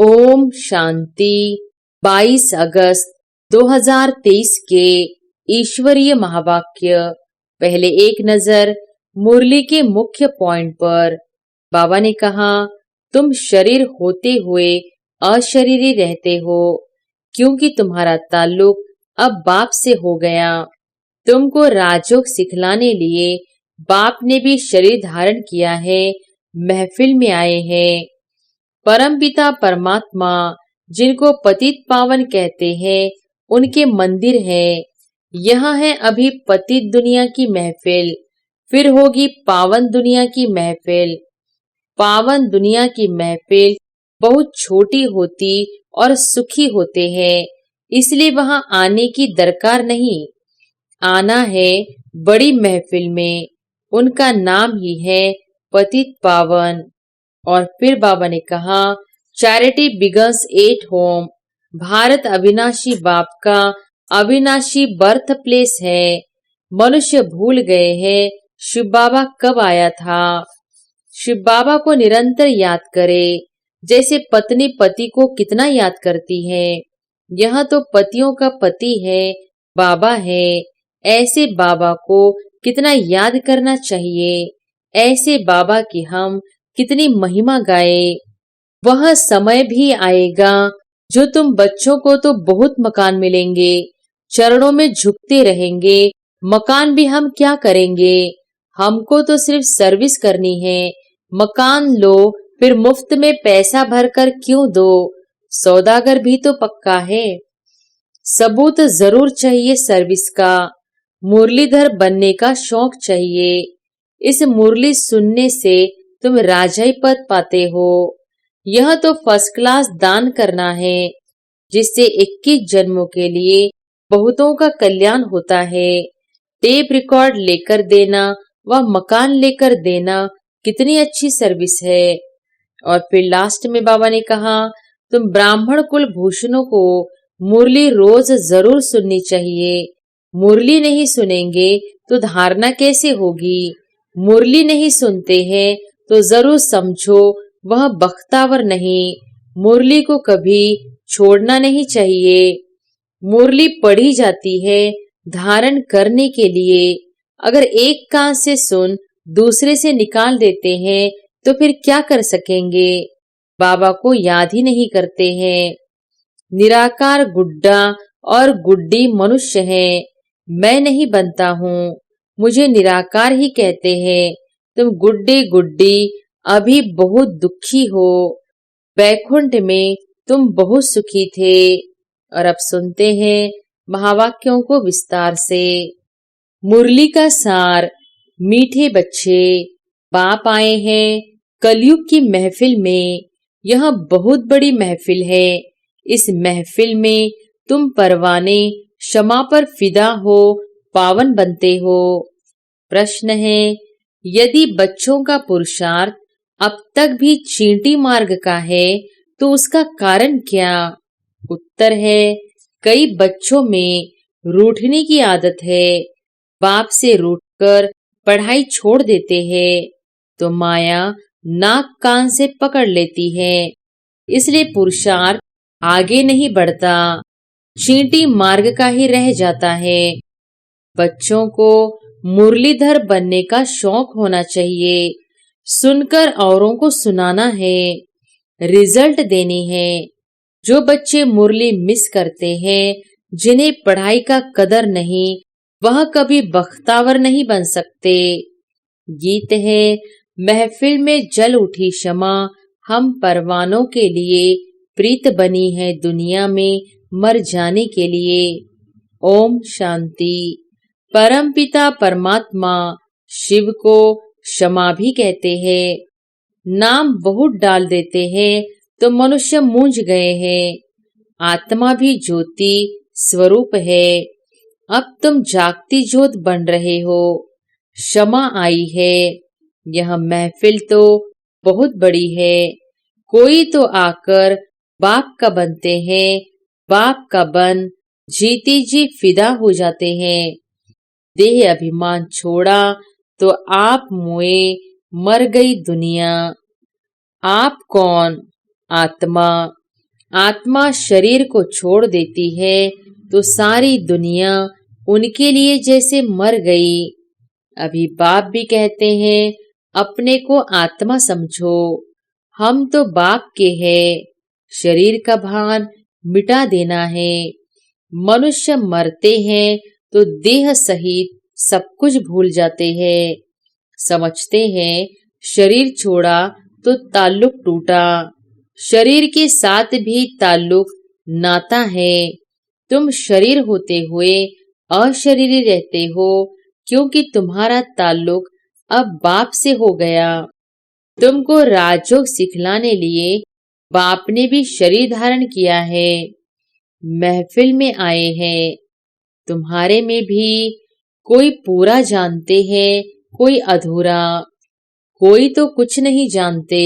ओम शांति। 22 अगस्त 2023 के ईश्वरीय महावाक्य। पहले एक नजर मुरली के मुख्य पॉइंट पर। बाबा ने कहा, तुम शरीर होते हुए अशरीरी रहते हो क्योंकि तुम्हारा ताल्लुक अब बाप से हो गया। तुमको राजयोग सिखलाने लिए बाप ने भी शरीर धारण किया है, महफिल में आए हैं। परमपिता परमात्मा जिनको पतित पावन कहते हैं, उनके मंदिर है। यहाँ है अभी पतित दुनिया की महफिल, फिर होगी पावन दुनिया की महफिल। पावन दुनिया की महफिल बहुत छोटी होती और सुखी होते हैं, इसलिए वहां आने की दरकार नहीं। आना है बड़ी महफिल में, उनका नाम ही है पतित पावन। और फिर बाबा ने कहा, charity begins at home. Bharat अविनाशी बाप का अविनाशी बर्थ प्लेस है। मनुष्य भूल गए हैं शिव बाबा कब आया था। शिव बाबा को निरंतर याद करे, जैसे पत्नी पति को कितना याद करती है। यह तो पतियों का पति है, बाबा है। ऐसे बाबा को कितना याद करना चाहिए। ऐसे बाबा की हम कितनी महिमा गाए। वह समय भी आएगा जो तुम बच्चों को तो बहुत मकान मिलेंगे, चरणों में झुकते रहेंगे। मकान भी हम क्या करेंगे, हमको तो सिर्फ सर्विस करनी है। मकान लो, फिर मुफ्त में पैसा भरकर क्यों दो। सौदागर भी तो पक्का है। सबूत जरूर चाहिए सर्विस का। मुरलीधर बनने का शौक चाहिए। इस मुरली सुनने से तुम राजाई पद पाते हो। यह तो फर्स्ट क्लास दान करना है, जिससे 21 जन्मों के लिए बहुतों का कल्याण होता है। टेप रिकॉर्ड लेकर देना व मकान लेकर देना कितनी अच्छी सर्विस है। और फिर लास्ट में बाबा ने कहा, तुम ब्राह्मण कुल भूषणों को मुरली रोज जरूर सुननी चाहिए। मुरली नहीं सुनेंगे तो धारणा कैसे होगी। मुरली नहीं सुनते हैं तो जरूर समझो वह बख्तावर नहीं। मुरली को कभी छोड़ना नहीं चाहिए। मुरली पढ़ी जाती है धारण करने के लिए। अगर एक कान से सुन दूसरे से निकाल देते हैं तो फिर क्या कर सकेंगे। बाबा को याद ही नहीं करते हैं। निराकार गुड्डा और गुड्डी मनुष्य हैं। मैं नहीं बनता हूँ, मुझे निराकार ही कहते हैं। तुम गुड्डे गुड्डी अभी बहुत दुखी हो। वैकुंठ में तुम बहुत सुखी थे। और अब सुनते हैं महावाक्यों को विस्तार से। मुरली का सार। मीठे बच्चे, बाप आए हैं कलयुग की महफिल में। यह बहुत बड़ी महफिल है। इस महफिल में तुम परवाने क्षमा पर फिदा हो, पावन बनते हो। प्रश्न है, यदि बच्चों का पुरुषार्थ अब तक भी चींटी मार्ग का है तो उसका कारण क्या। उत्तर है, कई बच्चों में रूठने की आदत है। बाप से रूठकर पढ़ाई छोड़ देते हैं तो माया नाक कान से पकड़ लेती है, इसलिए पुरुषार्थ आगे नहीं बढ़ता, चींटी मार्ग का ही रह जाता है। बच्चों को मुरलीधर बनने का शौक होना चाहिए। सुनकर औरों को सुनाना है, रिजल्ट देनी है। जो बच्चे मुरली मिस करते हैं, जिन्हें पढ़ाई का कदर नहीं, वह कभी बख्तावर नहीं बन सकते। गीत है, महफिल में जल उठी क्षमा, हम परवानों के लिए प्रीत बनी है दुनिया में मर जाने के लिए। ओम शांति। परमपिता परमात्मा शिव को क्षमा भी कहते हैं। नाम बहुत डाल देते हैं तो मनुष्य मूंझ गए हैं। आत्मा भी ज्योति स्वरूप है। अब तुम जागती ज्योत बन रहे हो। क्षमा आई है। यह महफिल तो बहुत बड़ी है। कोई तो आकर बाप का बनते हैं, बाप का बन जीती जी फिदा हो जाते हैं। देह अभिमान छोड़ा तो आप मोए, मर गई दुनिया। आप कौन? आत्मा। आत्मा शरीर को छोड़ देती है तो सारी दुनिया उनके लिए जैसे मर गई। अभी बाप भी कहते हैं अपने को आत्मा समझो, हम तो बाप के हैं, शरीर का भान मिटा देना है। मनुष्य मरते हैं तो देह सहित सब कुछ भूल जाते हैं, समझते हैं शरीर छोड़ा तो ताल्लुक टूटा, शरीर के साथ भी ताल्लुक नाता है। तुम शरीर होते हुए अशरीरी रहते हो क्योंकि तुम्हारा ताल्लुक अब बाप से हो गया। तुमको राजयोग सिखलाने लिए बाप ने भी शरीर धारण किया है, महफिल में आए हैं। तुम्हारे में भी कोई पूरा जानते हैं, कोई अधूरा, कोई तो कुछ नहीं जानते।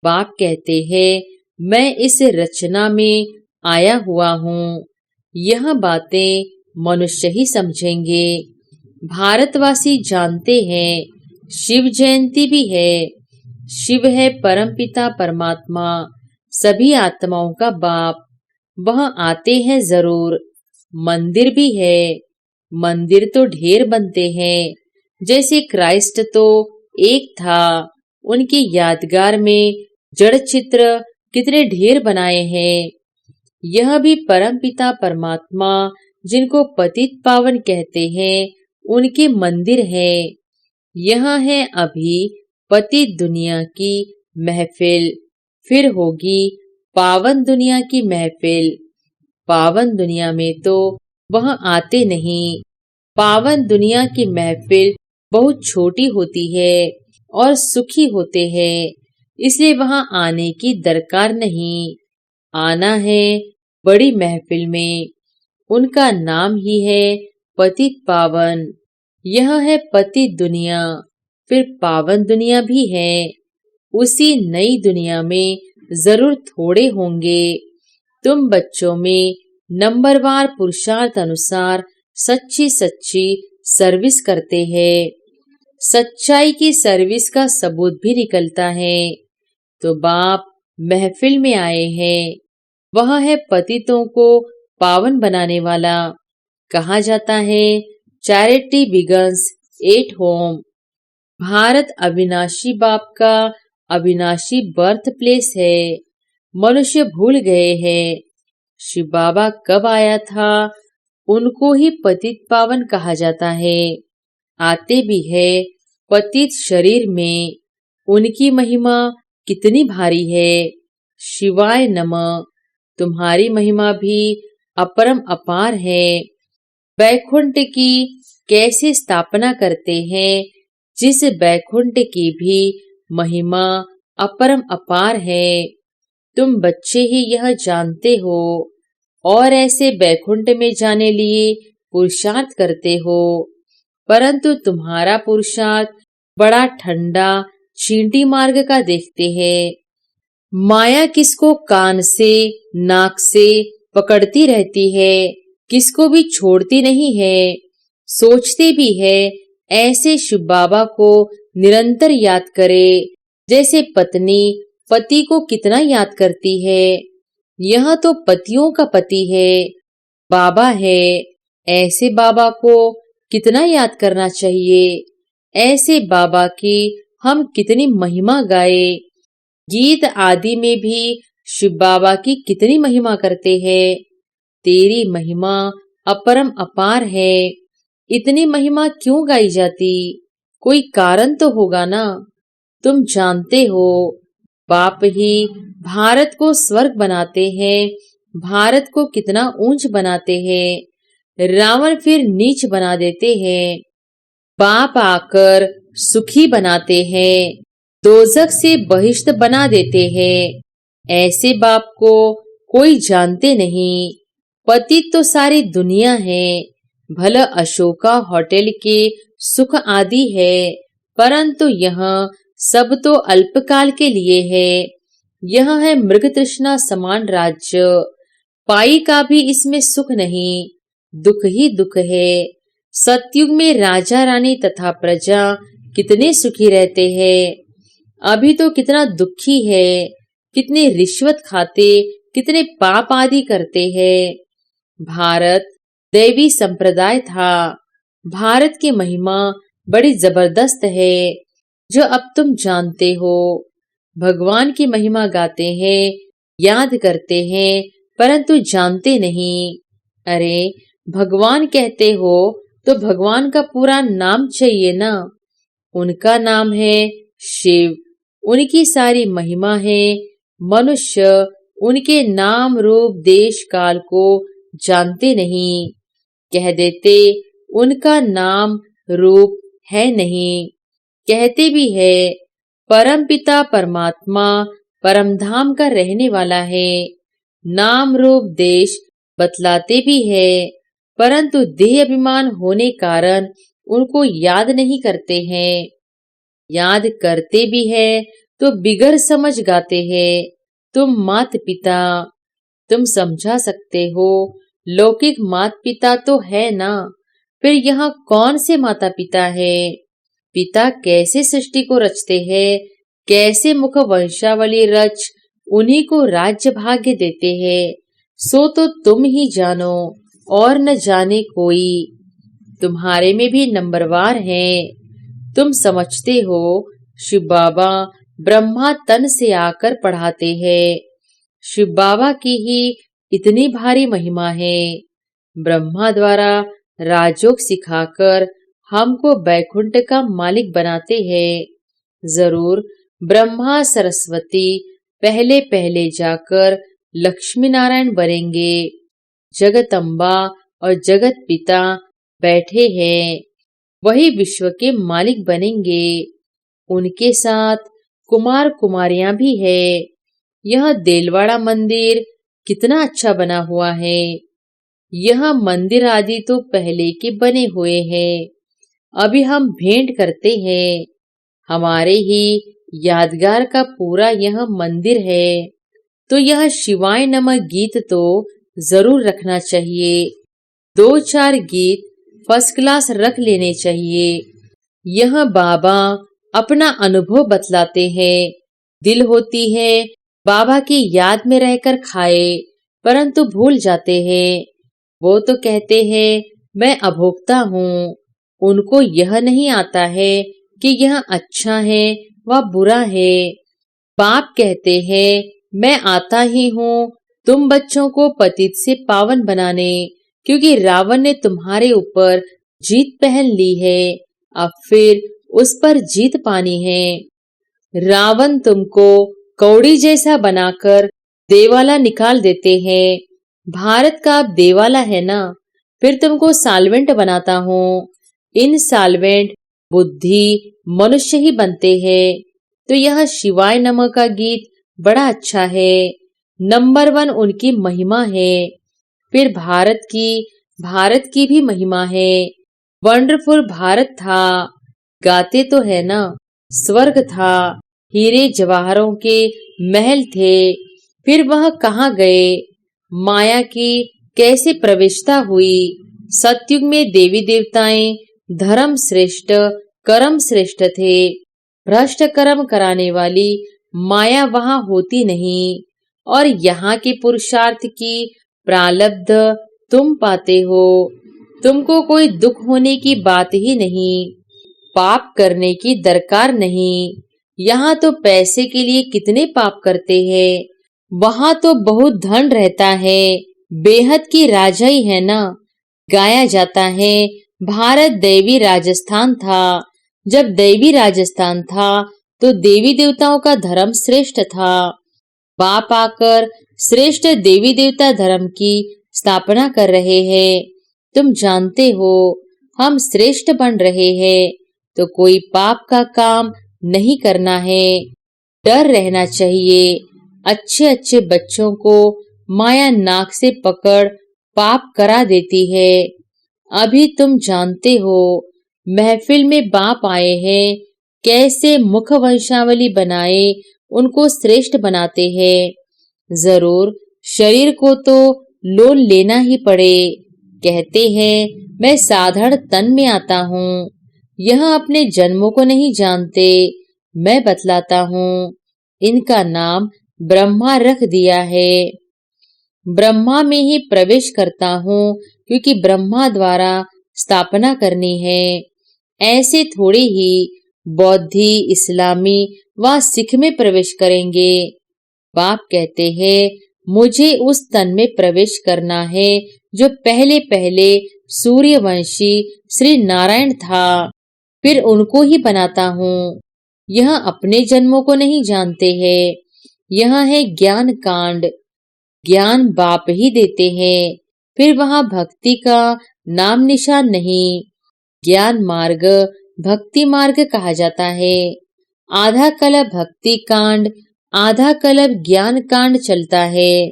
बाप कहते हैं मैं इस रचना में आया हुआ हूँ, यह बातें मनुष्य ही समझेंगे। भारतवासी जानते हैं शिव जयंती भी है। शिव है परमपिता परमात्मा, सभी आत्माओं का बाप, वह आते हैं जरूर। मंदिर भी है, मंदिर तो ढेर बनते हैं, जैसे क्राइस्ट तो एक था, उनकी यादगार में जड़ चित्र कितने ढेर बनाए हैं। यह भी परमपिता परमात्मा जिनको पतित पावन कहते हैं उनके मंदिर है। यह है अभी पतित दुनिया की महफिल, फिर होगी पावन दुनिया की महफिल। पावन दुनिया में तो वह आते नहीं, पावन दुनिया की महफिल बहुत छोटी होती है और सुखी होते हैं, इसलिए वहां आने की दरकार नहीं। आना है बड़ी महफिल में, उनका नाम ही है पतित पावन। यह है पतित दुनिया, फिर पावन दुनिया भी है। उसी नई दुनिया में जरूर थोड़े होंगे। तुम बच्चों में नंबरवार पुरुषार्थ अनुसार सच्ची सच्ची सर्विस करते हैं। सच्चाई की सर्विस का सबूत भी निकलता है। तो बाप महफिल में आए हैं, वह है पतितों को पावन बनाने वाला। कहा जाता है charity begins at home. Bharat अविनाशी बाप का अविनाशी बर्थ प्लेस है। मनुष्य भूल गए हैं शिव बाबा कब आया था, उनको ही पतित पावन कहा जाता है। आते भी है पतित शरीर में, उनकी महिमा कितनी भारी है। शिवाय नमः। तुम्हारी महिमा भी अपरम अपार है। बैकुंठ की कैसे स्थापना करते हैं, जिस बैकुंठ की भी महिमा अपरम अपार है। तुम बच्चे ही यह जानते हो और ऐसे बैकुंठ में जाने लिए पुरुषार्थ करते हो, परंतु तुम्हारा पुरुषार्थ बड़ा ठंडा चींटी मार्ग का देखते हैं। माया किसको कान से नाक से पकड़ती रहती है, किसको भी छोड़ती नहीं है। सोचते भी है ऐसे शिव बाबा को निरंतर याद करे, जैसे पत्नी पति को कितना याद करती है। यह तो पतियों का पति है, बाबा है। ऐसे बाबा को कितना याद करना चाहिए। ऐसे बाबा की हम कितनी महिमा गाए। गीत आदि में भी शिव बाबा की कितनी महिमा करते हैं। तेरी महिमा अपरम अपार है। इतनी महिमा क्यों गाई जाती, कोई कारण तो होगा ना। तुम जानते हो बाप ही भारत को स्वर्ग बनाते हैं, भारत को कितना ऊंच बनाते हैं, रावण फिर नीच बना देते हैं। बाप आकर सुखी बनाते हैं, दोजख से बहिष्ठ बना देते हैं। ऐसे बाप को कोई जानते नहीं। पतित तो सारी दुनिया है, भला अशोका होटल के सुख आदि है, परंतु यह सब तो अल्पकाल के लिए है। यह है मृग तृष्णा समान राज्य, पाई का भी इसमें सुख नहीं, दुख ही दुख है। सतयुग में राजा रानी तथा प्रजा कितने सुखी रहते हैं, अभी तो कितना दुखी है। कितने रिश्वत खाते, कितने पाप आदि करते हैं। भारत दैवी संप्रदाय था। भारत की महिमा बड़ी जबरदस्त है जो अब तुम जानते हो। भगवान की महिमा गाते हैं, याद करते हैं, परंतु जानते नहीं। अरे भगवान कहते हो तो भगवान का पूरा नाम चाहिए ना। उनका नाम है शिव। उनकी सारी महिमा है। मनुष्य उनके नाम रूप देश काल को जानते नहीं। कह देते उनका नाम रूप है नहीं। कहते भी है परम पिता परमात्मा परम धाम का रहने वाला है। नाम रूप देश बतलाते भी है, परंतु देह अभिमान होने कारण उनको याद नहीं करते हैं। याद करते भी है तो बिगर समझ गाते हैं। तुम मात पिता, तुम समझा सकते हो। लौकिक मात पिता तो है ना, फिर यहाँ कौन से माता पिता है। पिता कैसे सृष्टि को रचते हैं, कैसे मुख वंशावली रच उन्हीं को राज्य भाग्य देते हैं, सो तो तुम ही जानो और न जाने कोई। तुम्हारे में भी नंबरवार हैं। तुम समझते हो शिव बाबा ब्रह्मा तन से आकर पढ़ाते हैं। शिव बाबा की ही इतनी भारी महिमा है। ब्रह्मा द्वारा राजयोग सिखाकर हमको बैकुंठ का मालिक बनाते हैं। जरूर ब्रह्मा सरस्वती पहले पहले जाकर लक्ष्मी नारायण बनेंगे। जगदम्बा और जगत पिता बैठे हैं, वही विश्व के मालिक बनेंगे। उनके साथ कुमार कुमारियां भी है। यह देलवाड़ा मंदिर कितना अच्छा बना हुआ है। यह मंदिर आदि तो पहले के बने हुए हैं। अभी हम भेंट करते हैं। हमारे ही यादगार का पूरा यह मंदिर है। तो यह शिवाय नमः गीत तो जरूर रखना चाहिए। 2-4 गीत फर्स्ट क्लास रख लेने चाहिए। यह बाबा अपना अनुभव बतलाते हैं। दिल होती है बाबा की याद में रहकर खाए, परंतु भूल जाते हैं। वो तो कहते हैं मैं अभोक्ता हूँ। उनको यह नहीं आता है कि यह अच्छा है व बुरा है। बाप कहते हैं मैं आता ही हूँ तुम बच्चों को पतित से पावन बनाने, क्योंकि रावण ने तुम्हारे ऊपर जीत पहन ली है। अब फिर उस पर जीत पानी है। रावण तुमको कौड़ी जैसा बनाकर देवाला निकाल देते हैं। भारत का अब देवाला है ना, फिर तुमको साल्वेंट बनाता हूँ। इन साल्वेंट बुद्धि मनुष्य ही बनते हैं। तो यह शिवाय नमः का गीत बड़ा अच्छा है। नंबर 1 उनकी महिमा है। फिर भारत की भी महिमा है। वंडरफुल भारत था, गाते तो है ना। स्वर्ग था, हीरे जवाहरों के महल थे। फिर वह कहाँ गए। माया की कैसे प्रविष्टा हुई। सतयुग में देवी देवताएं धर्म श्रेष्ठ कर्म श्रेष्ठ थे। भ्रष्ट कर्म कराने वाली माया वहां होती नहीं, और यहाँ के पुरुषार्थ की प्रालब्ध तुम पाते हो। तुमको कोई दुख होने की बात ही नहीं, पाप करने की दरकार नहीं। यहाँ तो पैसे के लिए कितने पाप करते हैं। वहां तो बहुत धन रहता है, बेहद की राजा ही है ना। गाया जाता है भारत दैवी राजस्थान था। जब दैवी राजस्थान था तो देवी देवताओं का धर्म श्रेष्ठ था। बाप आकर श्रेष्ठ देवी देवता धर्म की स्थापना कर रहे हैं। तुम जानते हो हम श्रेष्ठ बन रहे हैं, तो कोई पाप का काम नहीं करना है। डर रहना चाहिए। अच्छे अच्छे बच्चों को माया नाक से पकड़ पाप करा देती है। अभी तुम जानते हो महफिल में बाप आए हैं, कैसे मुख वंशावली बनाए उनको श्रेष्ठ बनाते हैं। जरूर शरीर को तो लोन लेना ही पड़े। कहते हैं मैं साधारण तन में आता हूँ। यह अपने जन्मों को नहीं जानते, मैं बतलाता हूँ। इनका नाम ब्रह्मा रख दिया है। ब्रह्मा में ही प्रवेश करता हूँ क्योंकि ब्रह्मा द्वारा स्थापना करनी है। ऐसे थोड़े ही बौद्धि, इस्लामी व सिख में प्रवेश करेंगे। बाप कहते हैं, मुझे उस तन में प्रवेश करना है जो पहले पहले सूर्यवंशी श्री नारायण था, फिर उनको ही बनाता हूँ। यह अपने जन्मों को नहीं जानते हैं। यह है ज्ञान कांड। ज्ञान बाप ही देते हैं, फिर वहाँ भक्ति का नाम निशान नहीं। ज्ञान मार्ग भक्ति मार्ग कहा जाता है। आधा कल्प भक्ति कांड, आधा कल्प ज्ञान कांड चलता है।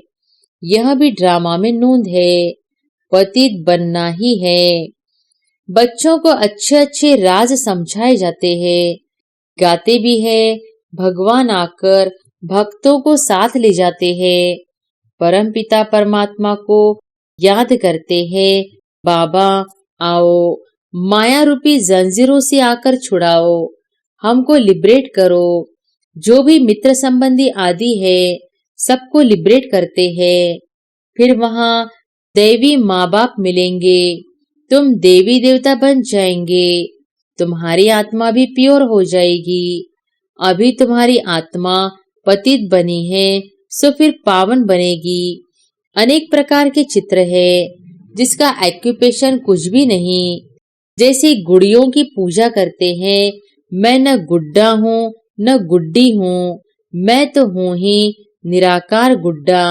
यह भी ड्रामा में नोंद है। पतित बनना ही है। बच्चों को अच्छे अच्छे राज समझाए जाते हैं, गाते भी है। भगवान आकर भक्तों को साथ ले जाते हैं। परम पिता परमात्मा को याद करते हैं, बाबा आओ, माया रूपी जंजीरों से आकर छुड़ाओ, हमको लिबरेट करो। जो भी मित्र संबंधी आदि है, सबको लिबरेट करते हैं। फिर वहाँ देवी माँ बाप मिलेंगे, तुम देवी देवता बन जाएंगे, तुम्हारी आत्मा भी प्योर हो जाएगी। अभी तुम्हारी आत्मा पतित बनी है, सो फिर पावन बनेगी। अनेक प्रकार के चित्र है जिसका एक्यूपेशन कुछ भी नहीं। जैसे गुड़ियों की पूजा करते हैं, मैं न गुड्डा हूँ न गुड्डी हूँ, मैं तो हूँ ही निराकार गुड्डा,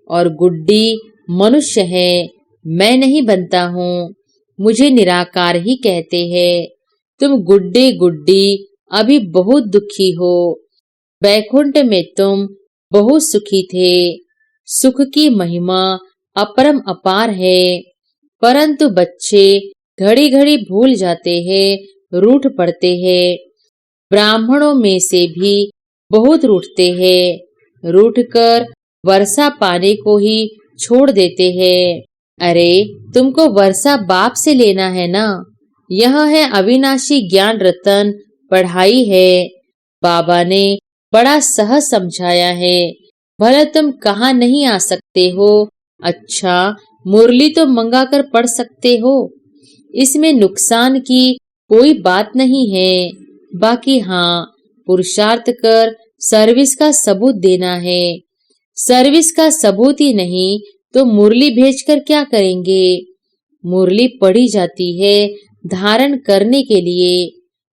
और गुड्डी मनुष्य है, मैं नहीं बनता हूँ। मुझे निराकार ही कहते हैं। तुम गुड्डे गुड्डी अभी बहुत दुखी हो। वैकुंठ में तुम बहुत सुखी थे। सुख की महिमा अपरम अपार है, परंतु बच्चे घड़ी घड़ी भूल जाते हैं, रूठ पड़ते हैं। ब्राह्मणों में से भी बहुत रूठते हैं, रूठकर वर्षा पाने को ही छोड़ देते हैं। अरे तुमको वर्षा बाप से लेना है ना। यह है अविनाशी ज्ञान रतन, पढ़ाई है। बाबा ने बड़ा सहज समझाया है। भला तुम कहाँ नहीं आ सकते हो। अच्छा, मुरली तो मंगा कर पढ़ सकते हो, इसमें नुकसान की कोई बात नहीं है। बाकी हाँ, पुरुषार्थ कर सर्विस का सबूत देना है। सर्विस का सबूत ही नहीं तो मुरली भेजकर क्या करेंगे। मुरली पढ़ी जाती है धारण करने के लिए।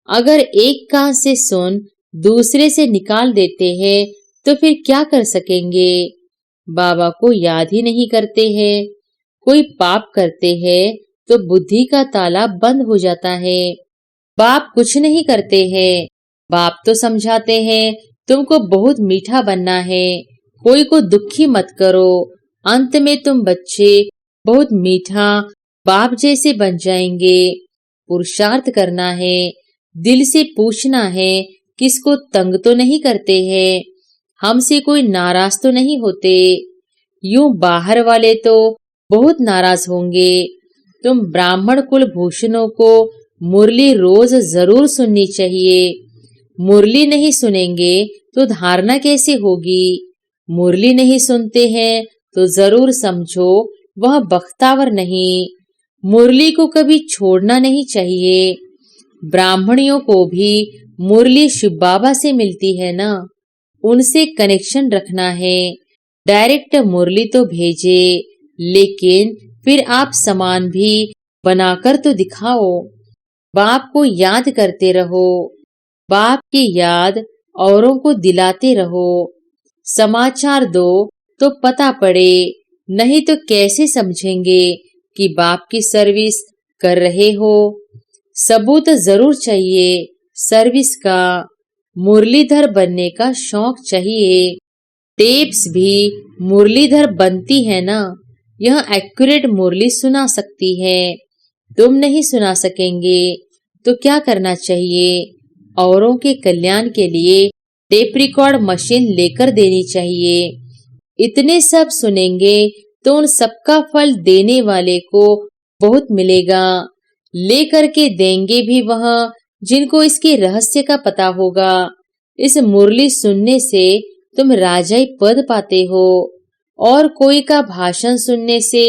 अगर एक कान से सुन दूसरे से निकाल देते हैं तो फिर क्या कर सकेंगे। बाबा को याद ही नहीं करते हैं। कोई पाप करते हैं तो बुद्धि का ताला बंद हो जाता है। बाप कुछ नहीं करते हैं। बाप तो समझाते हैं, तुमको बहुत मीठा बनना है, कोई को दुखी मत करो। अंत में तुम बच्चे बहुत मीठा बाप जैसे बन जाएंगे। पुरुषार्थ करना है, दिल से पूछना है, किसको तंग तो नहीं करते हैं, हमसे कोई नाराज तो नहीं होते। यूं बाहर वाले तो बहुत नाराज होंगे। तुम ब्राह्मण कुल भूषणों को मुरली रोज जरूर सुननी चाहिए। मुरली नहीं सुनेंगे तो धारणा कैसे होगी। मुरली नहीं सुनते हैं तो जरूर समझो वह बख्तावर नहीं। मुरली को कभी छोड़ना नहीं चाहिए। ब्राह्मणियों को भी मुरली शिव बाबा से मिलती है ना, उनसे कनेक्शन रखना है। डायरेक्ट मुरली तो भेजे, लेकिन फिर आप सामान भी बनाकर तो दिखाओ। बाप को याद करते रहो। बाप की याद औरों को दिलाते रहो। समाचार दो तो पता पड़े, नहीं तो कैसे समझेंगे कि बाप की सर्विस कर रहे हो। सबूत जरूर चाहिए सर्विस का। मुरलीधर बनने का शौक चाहिए। टेप्स भी मुरलीधर बनती है ना, यह एक्यूरेट मुरली सुना सकती है। तुम नहीं सुना सकेंगे तो क्या करना चाहिए। औरों के कल्याण के लिए टेप रिकॉर्ड मशीन लेकर देनी चाहिए। इतने सब सुनेंगे तो उन सबका फल देने वाले को बहुत मिलेगा। ले करके देंगे भी वह जिनको इसके रहस्य का पता होगा। इस मुरली सुनने से तुम राजाई पद पाते हो। और कोई का भाषण सुनने से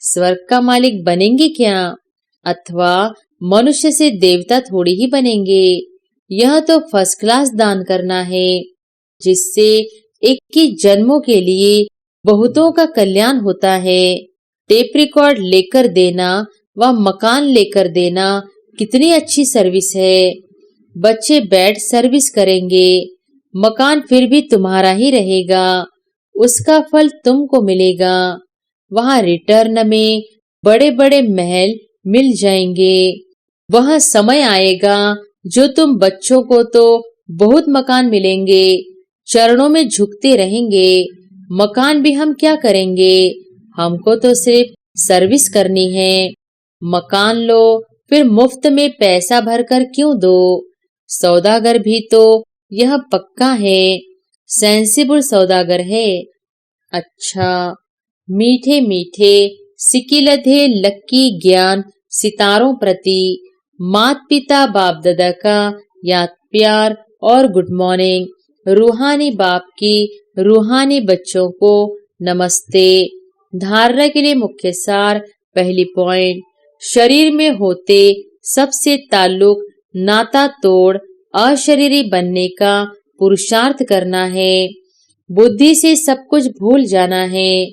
स्वर्ग का मालिक बनेंगे क्या? अथवा मनुष्य से देवता थोड़ी ही बनेंगे। यह तो फर्स्ट क्लास दान करना है, जिससे एक ही जन्मों के लिए बहुतों का कल्याण होता है। टेप रिकॉर्ड लेकर देना व मकान लेकर देना कितनी अच्छी सर्विस है। बच्चे बैड सर्विस करेंगे, मकान फिर भी तुम्हारा ही रहेगा, उसका फल तुमको मिलेगा। वहां रिटर्न में बड़े बड़े महल मिल जाएंगे। वह समय आएगा जो तुम बच्चों को तो बहुत मकान मिलेंगे, चरणों में झुकते रहेंगे। मकान भी हम क्या करेंगे, हमको तो सिर्फ सर्विस करनी है। मकान लो फिर मुफ्त में पैसा भरकर क्यों दो। सौदागर भी तो यह पक्का है, सेंसिबल सौदागर है। अच्छा, मीठे मीठे सिकिलधे लक्की ज्ञान सितारों प्रति मात पिता बाप दादा का याद प्यार और गुड मॉर्निंग। रूहानी बाप की रूहानी बच्चों को नमस्ते। धारणा के लिए मुख्य सार। पहली पॉइंट, शरीर में होते सबसे ताल्लुक नाता तोड़ अशरीरी बनने का पुरुषार्थ करना है। बुद्धि से सब कुछ भूल जाना है।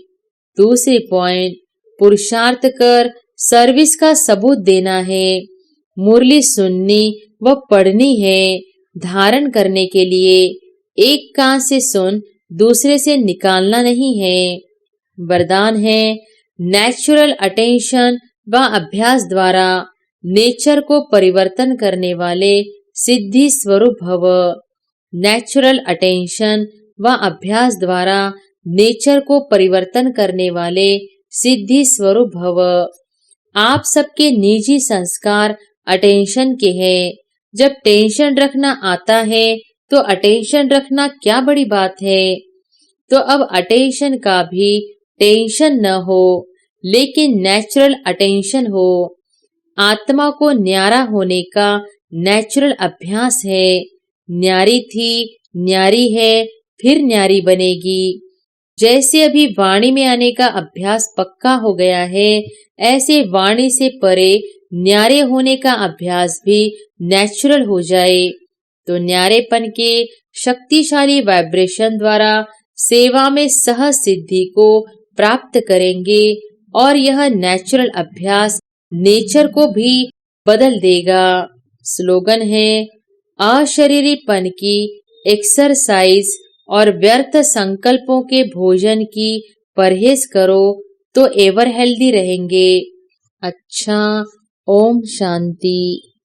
दूसरी पॉइंट, पुरुषार्थ कर सर्विस का सबूत देना है। मुरली सुननी व पढ़नी है धारण करने के लिए। एक कान से सुन दूसरे से निकालना नहीं है। वरदान है, नेचुरल अटेंशन व अभ्यास द्वारा नेचर को परिवर्तन करने वाले सिद्धि स्वरूप भव। नेचुरल अटेंशन व अभ्यास द्वारा नेचर को परिवर्तन करने वाले सिद्धि स्वरूप भव। आप सबके निजी संस्कार अटेंशन के हैं। जब टेंशन रखना आता है तो अटेंशन रखना क्या बड़ी बात है। तो अब अटेंशन का भी टेंशन न हो, लेकिन नेचुरल अटेंशन हो। आत्मा को न्यारा होने का नेचुरल अभ्यास है। न्यारी थी, न्यारी है, फिर न्यारी बनेगी। जैसे अभी वाणी में आने का अभ्यास पक्का हो गया है, ऐसे वाणी से परे न्यारे होने का अभ्यास भी नेचुरल हो जाए तो न्यारेपन के शक्तिशाली वाइब्रेशन द्वारा सेवा में सहज सिद्धि को प्राप्त करेंगे और यह नेचुरल अभ्यास नेचर को भी बदल देगा। स्लोगन है, अशरीरीपन की एक्सरसाइज और व्यर्थ संकल्पों के भोजन की परहेज करो तो एवर हेल्दी रहेंगे। अच्छा, ओम शांति।